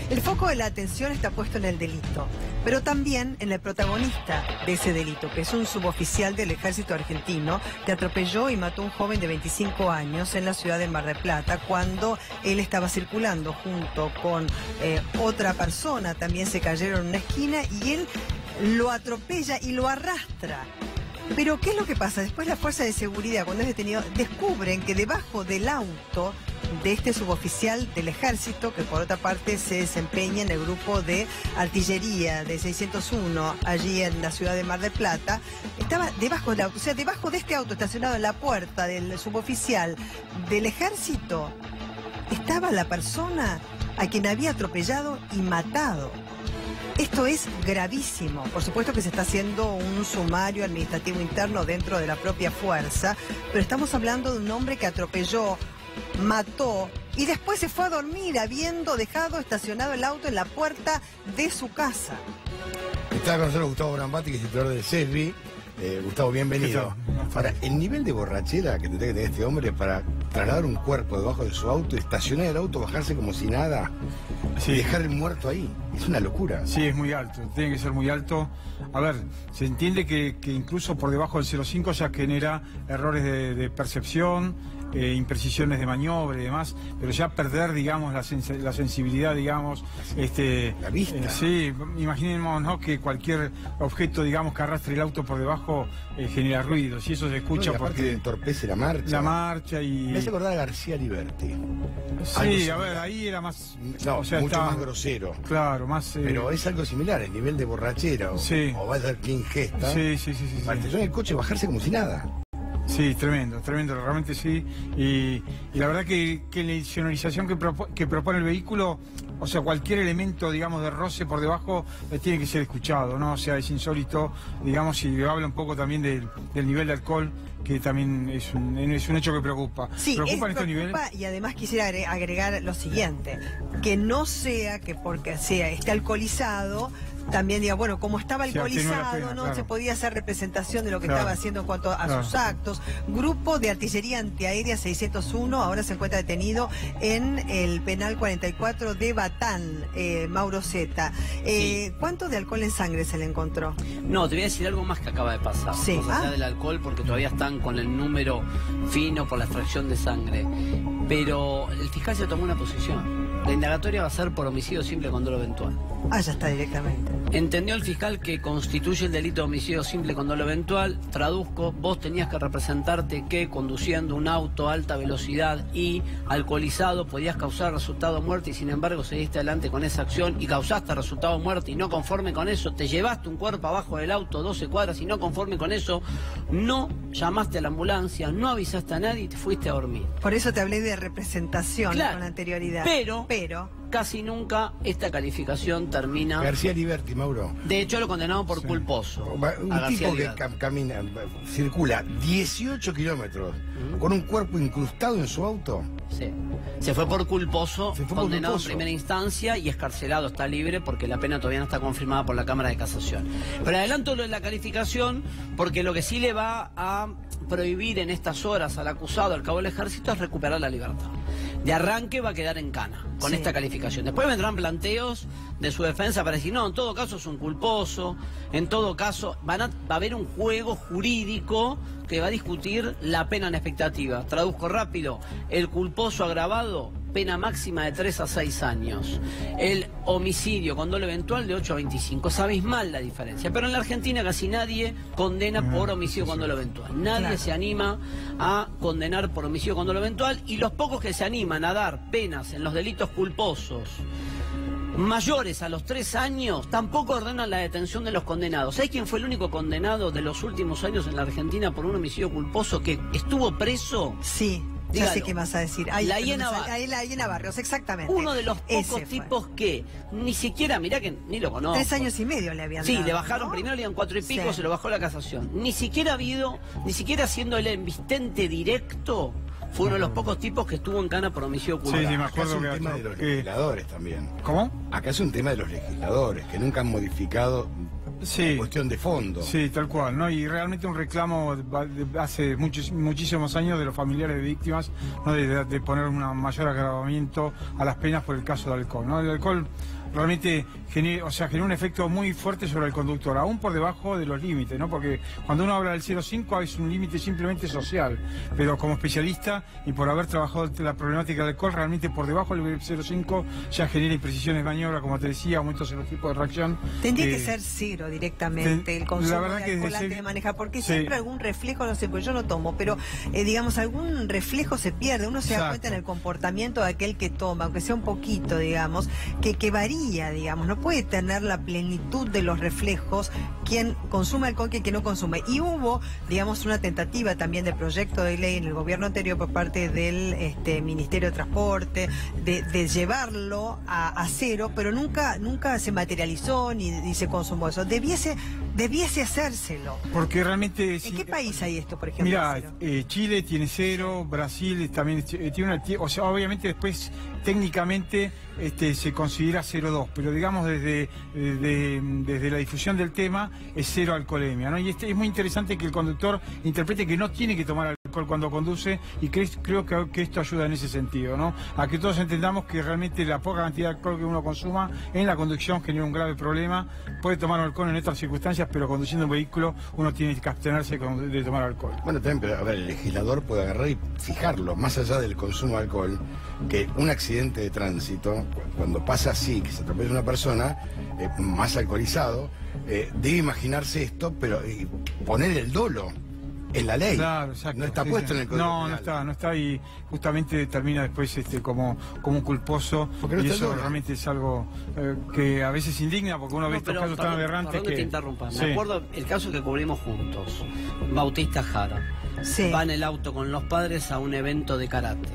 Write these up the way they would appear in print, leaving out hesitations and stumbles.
El foco de la atención está puesto en el delito, pero también en el protagonista de ese delito, que es un suboficial del ejército argentino que atropelló y mató a un joven de 25 años en la ciudad de Mar del Plata cuando él estaba circulando junto con otra persona. También se cayeron en una esquina y él lo atropella y lo arrastra. Pero ¿qué es lo que pasa? Después la fuerza de seguridad, cuando es detenido, descubren que debajo del auto de este suboficial del ejército, que por otra parte se desempeña en el grupo de artillería de 601, allí en la ciudad de Mar del Plata, estaba debajo del auto, o sea, debajo de este auto estacionado en la puerta del suboficial del ejército, estaba la persona a quien había atropellado y matado. Esto es gravísimo. Por supuesto que se está haciendo un sumario administrativo interno dentro de la propia fuerza, pero estamos hablando de un hombre que atropelló, mató y después se fue a dormir habiendo dejado estacionado el auto en la puerta de su casa. Está con nosotros Gustavo Brambati, que es titular del CESBI. Gustavo, bienvenido. Para el nivel de borrachera que tendría que tener este hombre para trasladar un cuerpo debajo de su auto, estacionar el auto, bajarse como si nada, y dejar el muerto ahí, es una locura. Sí, es muy alto, tiene que ser muy alto. A ver, se entiende que incluso por debajo del 0,5 ya genera errores de percepción, imprecisiones de maniobra y demás, pero ya perder, digamos, la sensibilidad, digamos, la vista. Sí, imaginemos, ¿no?, que cualquier objeto, digamos, que arrastre el auto por debajo genera ruidos, y eso se escucha porque entorpece la marcha. La marcha y... Me hace acordar a García Liberty. Sí, a ver, ahí era más... No, o sea, mucho más grosero. Claro, más... Pero es algo similar, el nivel de borrachera, o va a ser quien gesta. Sí. Para estacionar el coche, bajarse como si nada. Sí, tremendo, realmente sí. Y la verdad que la insonorización que propone el vehículo, o sea, cualquier elemento, digamos, de roce por debajo tiene que ser escuchado, ¿no? O sea, es insólito, digamos, y habla un poco también del nivel de alcohol, que también es un hecho que preocupa. Sí, ¿Preocupa en estos niveles? Y además quisiera agregar lo siguiente, que no sea que porque esté alcoholizado, también diga, bueno, como estaba alcoholizado, pena, no claro. Se podía hacer representación de lo que estaba haciendo en cuanto a sus actos. Grupo de Artillería Antiaérea 601 ahora se encuentra detenido en el penal 44 de Batán, Mauro Zeta. Sí. ¿Cuánto de alcohol en sangre se le encontró? No, te voy a decir algo más que acaba de pasar. Sí. Más allá del alcohol, porque todavía están con el número fino por la extracción de sangre. Pero el fiscal se tomó una posición. La indagatoria va a ser por homicidio simple con dolo eventual. Ah, ya está directamente. Entendió el fiscal que constituye el delito de homicidio simple con dolo eventual. Traduzco, vos tenías que representarte que conduciendo un auto a alta velocidad y alcoholizado podías causar resultado de muerte, y sin embargo seguiste adelante con esa acción y causaste resultado de muerte, y no conforme con eso te llevaste un cuerpo abajo del auto 12 cuadras, y no conforme con eso no llamaste a la ambulancia, no avisaste a nadie y te fuiste a dormir. Por eso te hablé de representación Claro, con anterioridad. Pero casi nunca esta calificación termina. García Liberty, Mauro. De hecho, lo condenaron por culposo. Un tipo que camina, circula 18 kilómetros con un cuerpo incrustado en su auto. Sí. Se fue por culposo, condenado culposo. en primera instancia y escarcelado, está libre porque la pena todavía no está confirmada por la Cámara de Casación. Pero adelanto lo de la calificación porque lo que sí le va a prohibir en estas horas al acusado, al cabo del ejército, es recuperar la libertad. De arranque va a quedar en cana con esta calificación. Después vendrán planteos de su defensa para decir, no, en todo caso es un culposo, en todo caso va a haber un juego jurídico que va a discutir la pena en expectativa. Traduzco rápido, el culposo agravado, pena máxima de 3 a 6 años. El homicidio con dolo eventual de 8 a 25. Es abismal la diferencia. Pero en la Argentina casi nadie condena por homicidio con dolo eventual. Nadie se anima a condenar por homicidio con dolo eventual, y los pocos que se animan a dar penas en los delitos culposos mayores a los 3 años tampoco ordenan la detención de los condenados. ¿Sabés quién fue el único condenado de los últimos años en la Argentina por un homicidio culposo que estuvo preso? Sí. Ya sé qué vas a decir. La Hiena Barrios. La Hiena Barrios, exactamente. Uno de los pocos tipos que ni siquiera, mirá que ni lo conozco. 3 años y medio le habían dado. Sí, le bajaron, primero le dieron 4 y pico, se lo bajó la casación. Ni siquiera siendo el embistente directo, fue uno de los pocos tipos que estuvo en cana por homicidio culposo. Sí, me acuerdo que es un tema de los legisladores también. ¿Cómo? Acá es un tema de los legisladores, que nunca han modificado una cuestión de fondo. Sí, tal cual, ¿no? Y realmente un reclamo de hace muchísimos años de los familiares de víctimas, ¿no? De poner un mayor agravamiento a las penas por el caso del alcohol, ¿no? El alcohol realmente genera un efecto muy fuerte sobre el conductor, aún por debajo de los límites, ¿no? Porque cuando uno habla del 0,5 es un límite simplemente social, pero como especialista y por haber trabajado la problemática del alcohol, realmente por debajo del 0,5 ya genera imprecisiones de maniobra, como te decía, aumentos en los tipos de reacción. Tendría que ser cero directamente el consumo de alcohol antes de manejar, porque siempre algún reflejo, no sé, pues yo no tomo, pero digamos, algún reflejo se pierde, uno se da cuenta en el comportamiento de aquel que toma, aunque sea un poquito, digamos, que varía, digamos, no puede tener la plenitud de los reflejos quien consume alcohol que quien no consume. Y hubo, digamos, una tentativa también de proyecto de ley en el gobierno anterior por parte del Ministerio de Transporte de llevarlo a cero, pero nunca se materializó ni se consumó eso. Debiese hacérselo. Porque realmente... ¿En qué país hay esto, por ejemplo? Mira, Chile tiene 0, Brasil también tiene una... O sea, obviamente después técnicamente se considera 0,2, pero digamos desde la difusión del tema es 0 alcoholemia, ¿no? Y es muy interesante que el conductor interprete que no tiene que tomar alcohol cuando conduce, y creo que esto ayuda en ese sentido, ¿no? A que todos entendamos que realmente la poca cantidad de alcohol que uno consuma en la conducción genera un grave problema. Puede tomar alcohol en otras circunstancias, pero conduciendo un vehículo uno tiene que abstenerse de tomar alcohol. Bueno, también, pero a ver, el legislador puede agarrar y fijarlo, más allá del consumo de alcohol, que un accidente de tránsito, cuando pasa así, que se atropella una persona más alcoholizado, debe imaginarse esto, pero poner el dolo en la ley. Claro, exacto. No está puesto en el código penal. No está, y justamente termina después como un culposo, porque no y está eso realmente es algo que a veces indigna, porque uno ve estos casos tan aberrantes que... te interrumpa. Me acuerdo el caso que cubrimos juntos, Bautista Jara. Va en el auto con los padres a un evento de karate.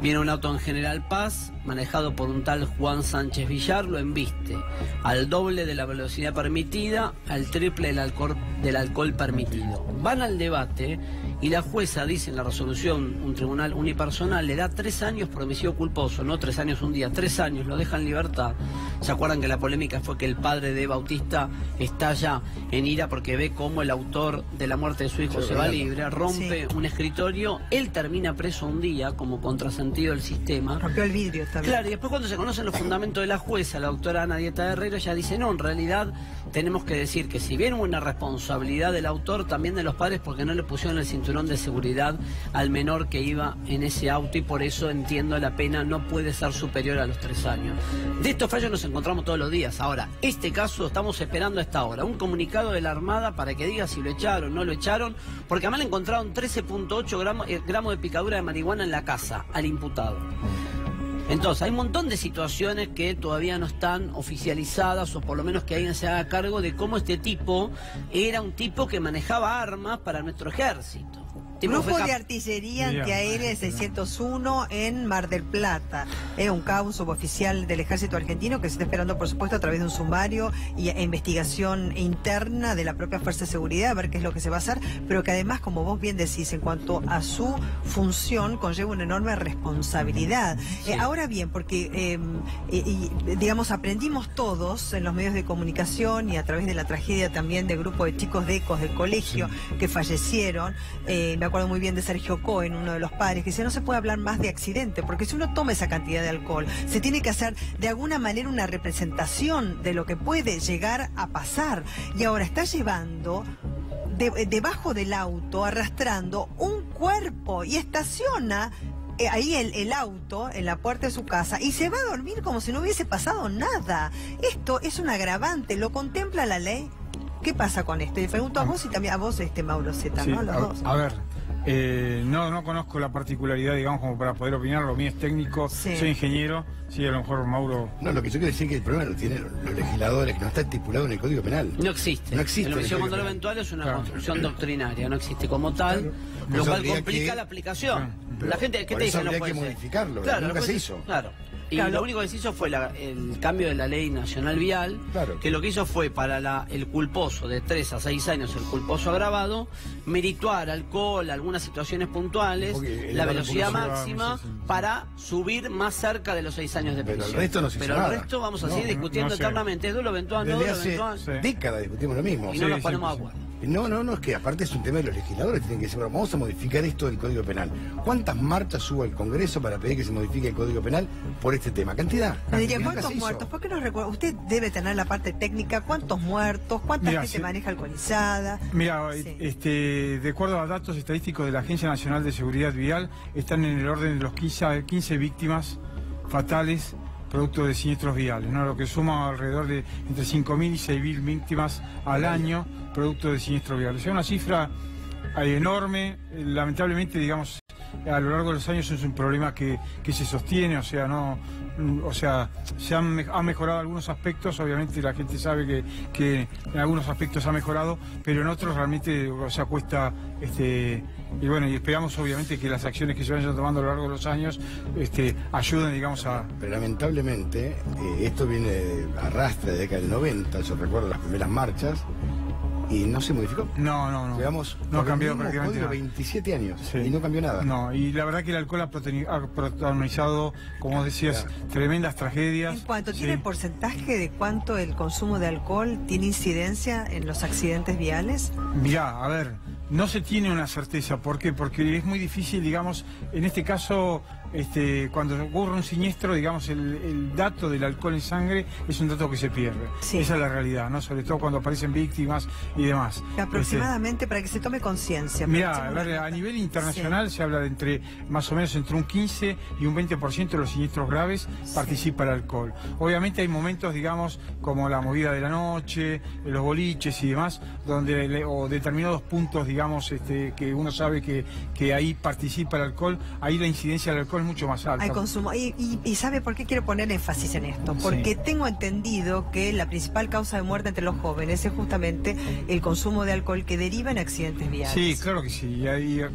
Viene un auto en General Paz, manejado por un tal Juan Sánchez Villar, lo embiste al doble de la velocidad permitida, al triple del alcohol permitido. Van al debate y la jueza dice en la resolución, un tribunal unipersonal, le da 3 años por homicidio culposo, no 3 años un día, 3 años, lo deja en libertad. ¿Se acuerdan que la polémica fue que el padre de Bautista estalla en ira porque ve cómo el autor de la muerte de su hijo se va libre, rompe un escritorio, él termina preso un día como contrasentido del sistema. Rompió el vidrio también. Claro, y después cuando se conocen los fundamentos de la jueza, la doctora Ana Dieta Herrero, ella dice, no, en realidad tenemos que decir que si bien hubo una responsabilidad del autor, también de los padres, porque no le pusieron el cinturón de seguridad al menor que iba en ese auto, y por eso entiendo la pena no puede ser superior a los 3 años. De estos fallos nos encontramos todos los días. Ahora, este caso estamos esperando a esta hora un comunicado de la Armada para que diga si lo echaron o no lo echaron, porque además le encontraron 13.8 gramos de picadura de marihuana en la casa al imputado. Entonces, hay un montón de situaciones que todavía no están oficializadas, o por lo menos que alguien se haga cargo de cómo este tipo era un tipo que manejaba armas para nuestro ejército. Grupo de Artillería Antiaérea 601 en Mar del Plata. Es un cabo, un suboficial del Ejército Argentino que se está esperando, por supuesto, a través de un sumario e investigación interna de la propia Fuerza de Seguridad, a ver qué es lo que se va a hacer, pero que además, como vos bien decís, en cuanto a su función, conlleva una enorme responsabilidad. Ahora bien, porque, digamos, aprendimos todos en los medios de comunicación y a través de la tragedia también del grupo de chicos de Ecos del colegio que fallecieron. Me acuerdo muy bien de Sergio Cohen, uno de los padres, que dice, no se puede hablar más de accidente, porque si uno toma esa cantidad de alcohol, se tiene que hacer de alguna manera una representación de lo que puede llegar a pasar. Y ahora está llevando debajo del auto, arrastrando un cuerpo, y estaciona ahí el auto en la puerta de su casa y se va a dormir como si no hubiese pasado nada. Esto es un agravante, ¿lo contempla la ley? ¿Qué pasa con esto? Y le pregunto a vos y también a vos, Mauro Zeta, ¿no? Los dos. A ver, no conozco la particularidad, digamos, como para poder opinar. Lo mío es técnico, soy ingeniero. Sí, a lo mejor Mauro... No, lo que yo quiero decir es que el problema lo tienen los legisladores, que no está estipulado en el Código Penal. No existe. No existe. El homicidio con dolo eventual es una construcción doctrinaria, no existe como tal, lo cual complica la aplicación. La gente, ¿qué te dice? No puede ser. Habría que modificarlo, Claro, nunca se hizo. Claro. Y Claro. lo único que se hizo fue el cambio de la ley nacional vial, Claro. que lo que hizo fue para el culposo de 3 a 6 años, el culposo agravado, merituar alcohol, algunas situaciones puntuales, Porque la el velocidad culposo máxima sí, sí. para subir más cerca de los 6 años de Pero prisión. el resto no se hizo Pero el nada. resto vamos a No, seguir discutiendo no sé. eternamente. ¿Es dolo eventual? ¿No Desde dolo hace eventual? Sí. décadas discutimos lo mismo. Y no nos Sí, ponemos sí, de acuerdo. No, es que aparte es un tema de los legisladores, tienen que decir, bueno, vamos a modificar esto del Código Penal. ¿Cuántas marchas hubo al Congreso para pedir que se modifique el Código Penal por este tema? ¿Cantidad? Me diría, Y nunca ¿cuántos se hizo. muertos? ¿Por qué no recuerda? Usted debe tener la parte técnica. ¿Cuántos muertos? ¿Cuánta Mira, gente sí. maneja alcoholizada? Mira, Sí. de acuerdo a datos estadísticos de la Agencia Nacional de Seguridad Vial, están en el orden de los 15 víctimas fatales producto de siniestros viales, ¿no? Lo que suma alrededor de entre 5.000 y 6.000 víctimas al año producto de siniestros viales. Es una cifra enorme, lamentablemente, digamos, a lo largo de los años es un problema que se sostiene, o sea, han mejorado algunos aspectos, obviamente la gente sabe que en algunos aspectos ha mejorado, pero en otros realmente, o sea, cuesta, y bueno, y esperamos obviamente que las acciones que se vayan tomando a lo largo de los años, ayuden, digamos, a... Pero lamentablemente, esto viene arrastra de década del 90, yo recuerdo las primeras marchas, y no se modificó. No. Llevamos No ha por el cambiado mismo prácticamente código nada. 27 años Sí. y no cambió nada. No, y la verdad que el alcohol ha protagonizado, como decías, tremendas tragedias. ¿En cuánto Sí. tiene el porcentaje de cuánto el consumo de alcohol tiene incidencia en los accidentes viales? Mirá, a ver, no se tiene una certeza. ¿Por qué? Porque es muy difícil, digamos, en este caso, cuando ocurre un siniestro, digamos, el dato del alcohol en sangre es un dato que se pierde. Sí. Esa es la realidad, ¿no? Sobre todo cuando aparecen víctimas y demás. Aproximadamente, para que se tome conciencia. Mira, Aprovechemos la a nota. nivel internacional se habla de más o menos entre un 15 y un 20% de los siniestros graves participa el alcohol. Obviamente hay momentos, digamos, como la movida de la noche, los boliches y demás, donde o determinados puntos, digamos, que uno sabe que ahí participa el alcohol, ahí la incidencia del alcohol es mucho más alta. Hay consumo. Y ¿sabe por qué quiero poner énfasis en esto? Porque Sí. tengo entendido que la principal causa de muerte entre los jóvenes es justamente el consumo de alcohol que deriva en accidentes viales. Sí, claro que sí.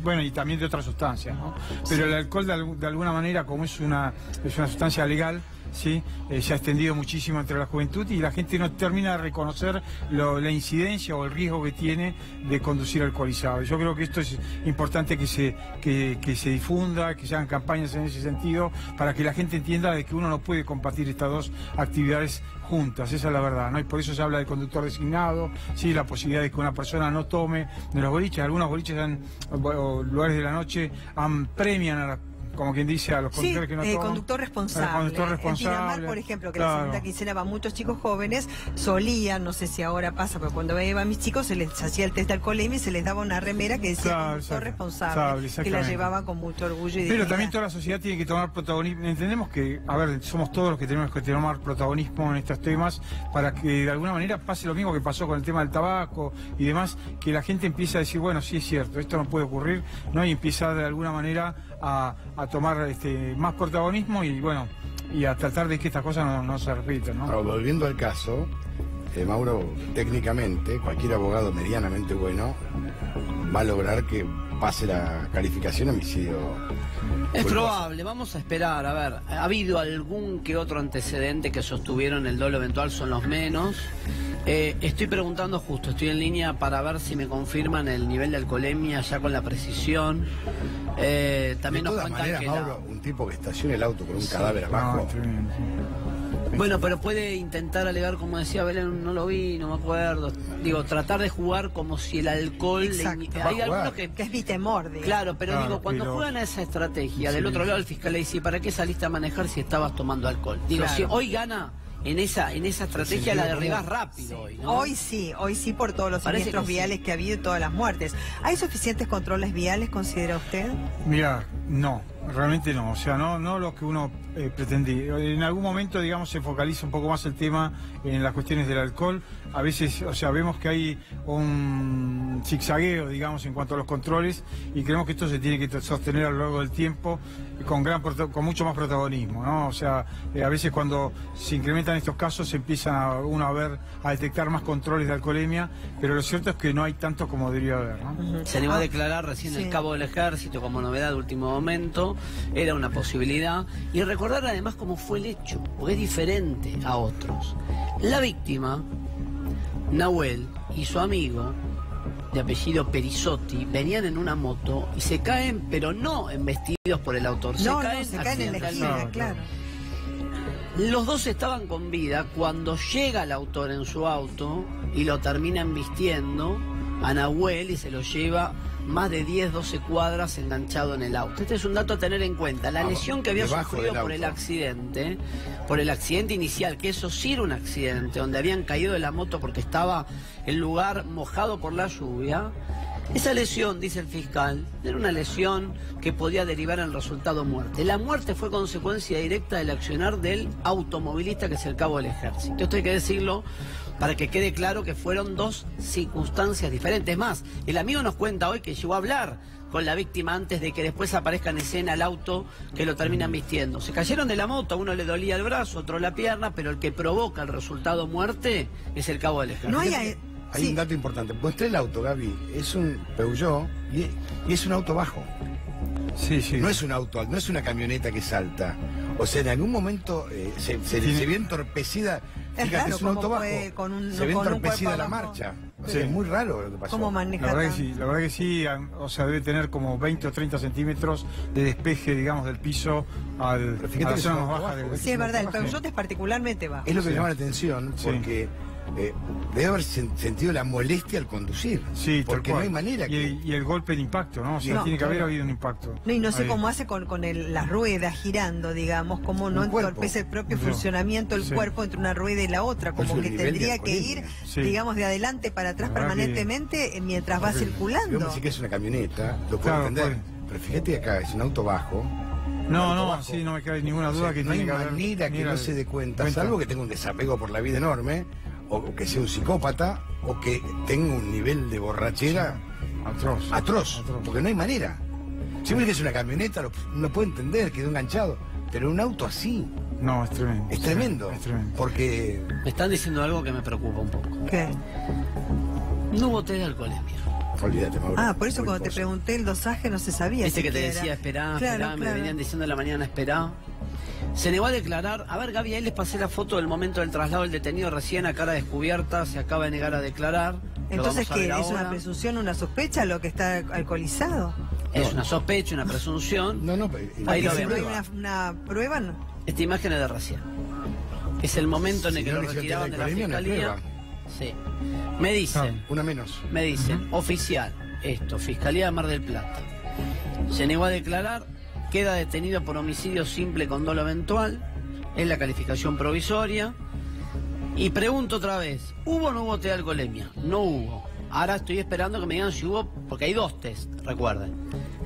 Bueno, y también de otras sustancias, ¿no? Pero el alcohol de alguna manera, como es una sustancia legal, ¿sí? Se ha extendido muchísimo entre la juventud y la gente no termina de reconocer la incidencia o el riesgo que tiene de conducir alcoholizado. Yo creo que esto es importante que se difunda, que se hagan campañas en ese sentido, para que la gente entienda de que uno no puede compartir estas dos actividades juntas, esa es la verdad, ¿no? Y por eso se habla del conductor designado, sí, la posibilidad de que una persona no tome de los boliches. Algunos boliches o lugares de la noche premian a como quien dice, a los conductores que no toman. Conductor responsable. Conductor En responsable. Pinamar, por ejemplo, que Claro. la segunda quincena van muchos chicos jóvenes, solían, no sé si ahora pasa, pero cuando iban mis chicos se les hacía el test de alcoholemia y se les daba una remera que decía Claro, conductor exacto. responsable, que la Exactamente. llevaban con mucho orgullo y Pero dignidad. también toda la sociedad tiene que tomar protagonismo. Entendemos que, a ver, somos todos los que tenemos que tomar protagonismo en estos temas para que de alguna manera pase lo mismo que pasó con el tema del tabaco y demás, que la gente empiece a decir, bueno, sí es cierto, esto no puede ocurrir, ¿no? Y empieza de alguna manera a tomar más protagonismo y bueno, y a tratar de que estas cosas no se repitan, ¿no? Ahora, volviendo al caso, Mauro, técnicamente, cualquier abogado medianamente bueno va a lograr que pase la calificación homicidio. Es culposo. probable, vamos a esperar. A ver, ha habido algún que otro antecedente que sostuvieron el dolo eventual, son los menos. Estoy preguntando justo, estoy en línea para ver si me confirman el nivel de alcoholemia ya con la precisión. También De nos todas cuentan maneras, que Mauro, un tipo que estaciona el auto con un cadáver abajo. No, tremendo, sí. Bueno, pero puede intentar alegar, como decía Belén, no lo vi, no me acuerdo. Digo, tratar de jugar como si el alcohol... Exacto. Va a Hay algunos jugar. que... Que es mi temor, digamos. Claro, pero Claro, digo, cuando pero- juegan a esa estrategia, Sí, del otro sí. lado el fiscal le dice, ¿para qué saliste a manejar si estabas tomando alcohol? Digo, Claro. si hoy gana en esa estrategia, Sí, la sí, derribás sí. rápido hoy, ¿no? Hoy sí por todos los Parece siniestros que sí. viales que ha habido y todas las muertes. ¿Hay suficientes controles viales, considera usted? Mira, no, realmente no, o sea, no lo que uno pretendía. En algún momento, digamos, se focaliza un poco más el tema en las cuestiones del alcohol. A veces, o sea, vemos que hay un zigzagueo, digamos, en cuanto a los controles y creemos que esto se tiene que sostener a lo largo del tiempo con mucho más protagonismo, ¿no? O sea, a veces cuando se incrementan estos casos se empieza uno a detectar más controles de alcoholemia, pero lo cierto es que no hay tantos como debería haber, ¿no? Se animó a declarar recién Sí. el cabo del ejército como novedad de último momento. eso era una posibilidad. Y recordar además cómo fue el hecho, porque es diferente a otros. La víctima, Nahuel, y su amigo, de apellido Perizotti, venían en una moto y se caen, pero no embestidos por el autor, se caen en la esquina, claro. Los dos estaban con vida cuando llega el autor en su auto y lo termina embistiendo a Nahuel y se lo lleva más de 10, 12 cuadras enganchado en el auto. Este es un dato a tener en cuenta. La lesión que había sufrido por el accidente inicial, que eso sí era un accidente, donde habían caído de la moto porque estaba el lugar mojado por la lluvia. Esa lesión, dice el fiscal, era una lesión que podía derivar en resultado muerte. La muerte fue consecuencia directa del accionar del automovilista, que es el cabo del ejército. Esto hay que decirlo para que quede claro que fueron dos circunstancias diferentes. Más, el amigo nos cuenta hoy que llegó a hablar con la víctima antes de que después aparezca en escena el auto que lo terminan vistiendo. Se cayeron de la moto, a uno le dolía el brazo, otro la pierna, pero el que provoca el resultado muerte es el cabo del ejército. No hay un dato importante. Mostré el auto, Gaby. Es un Peugeot y es un auto bajo. Sí, sí. No es un auto, no es una camioneta que salta. O sea, en algún momento se vio entorpecida. Es Fíjate, raro es un auto bajo. Se ve con entorpecida un la cuerpo marcha. O Sí. sea, es muy raro lo que pasó. ¿Cómo maneja? La verdad que sí, o sea, debe tener como 20 o 30 centímetros de despeje, digamos, del piso a fíjate la que zona es más un baja. auto Sí, es verdad, el Peugeot es particularmente bajo. Es lo que Sí. llama la atención, Sí. porque debe haber sentido la molestia al conducir. Sí, tal porque no cual. hay manera que... Y el golpe, el impacto, ¿no? O sea, No, tiene que haber claro. habido un impacto. No, y no sé Ahí. cómo hace con las ruedas girando, digamos, cómo no Un cuerpo. entorpece el propio No. funcionamiento del Sí. cuerpo entre una rueda y la otra, Por como su que nivel de tendría que ir, alcoholemia. Sí. digamos, de adelante para atrás La verdad permanentemente mientras va horrible. Yo circulando. pensé que es una camioneta, lo puedo Claro, entender. puede. Pero fíjate acá, es un auto bajo. No, no, bajo. sí, no me cabe ninguna O duda sea, que no hay tiene que haber... manera que no se dé cuenta, salvo que tenga un desapego por la vida enorme, o que sea un psicópata, o que tenga un nivel de borrachera atroz, porque no hay manera. Siempre que es una camioneta, no puede entender, quedó enganchado, pero un auto así No, es tremendo. es tremendo, Es tremendo. porque Me están diciendo algo que me preocupa un poco. ¿Qué? No hubo test de alcoholemia. olvídate, Mauro. Ah, por eso muy cuando te cosa. pregunté el dosaje no se sabía. Viste que te siquiera. decía, esperá, Claro, esperá, me claro. venían diciendo en la mañana, esperá. Se negó a declarar. A ver, Gaby, ahí les pasé la foto del momento del traslado del detenido recién a cara descubierta, se acaba de negar a declarar. Lo Entonces, vamos a ¿qué? ver ¿Es una ahora. presunción, una sospecha lo que está alcoholizado? Es una sospecha, una presunción. No, Ahí lo Si no vemos. hay una prueba, no. Esta imagen es de recién. Es el momento en el Si que no lo le hicieron retiraron de la alcoholemia, no hay fiscalía. prueba. Sí. Me dicen, Una menos. oficial, esto, Fiscalía de Mar del Plata. Se negó a declarar, queda detenido por homicidio simple con dolo eventual, es la calificación provisoria. Y pregunto otra vez, ¿hubo o no hubo test de alcoholemia? No hubo. Ahora estoy esperando que me digan si hubo, porque hay dos test, recuerden.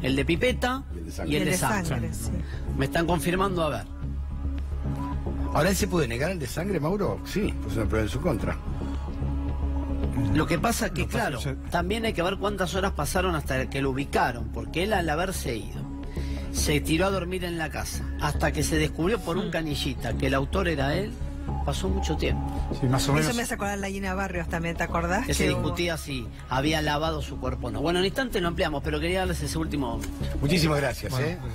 El de pipeta y el de sangre. Sí. Me están confirmando, a ver. Ahora, ¿él se puede negar el de sangre, Mauro? Sí, pues una prueba en su contra. Lo que pasa que, Lo que pasa claro, es que- también hay que ver cuántas horas pasaron hasta que lo ubicaron, porque él al haberse ido, se tiró a dormir en la casa, hasta que se descubrió por un canillita que el autor era él, pasó mucho tiempo. Sí, más o menos. Eso me hace acordar la Gina Barrios también, ¿te acordás? Que se hubo- discutía si había lavado su cuerpo o no. Bueno, en instante lo ampliamos, pero quería darles ese último momento. Muchísimas gracias, Bueno, ¿eh? pues,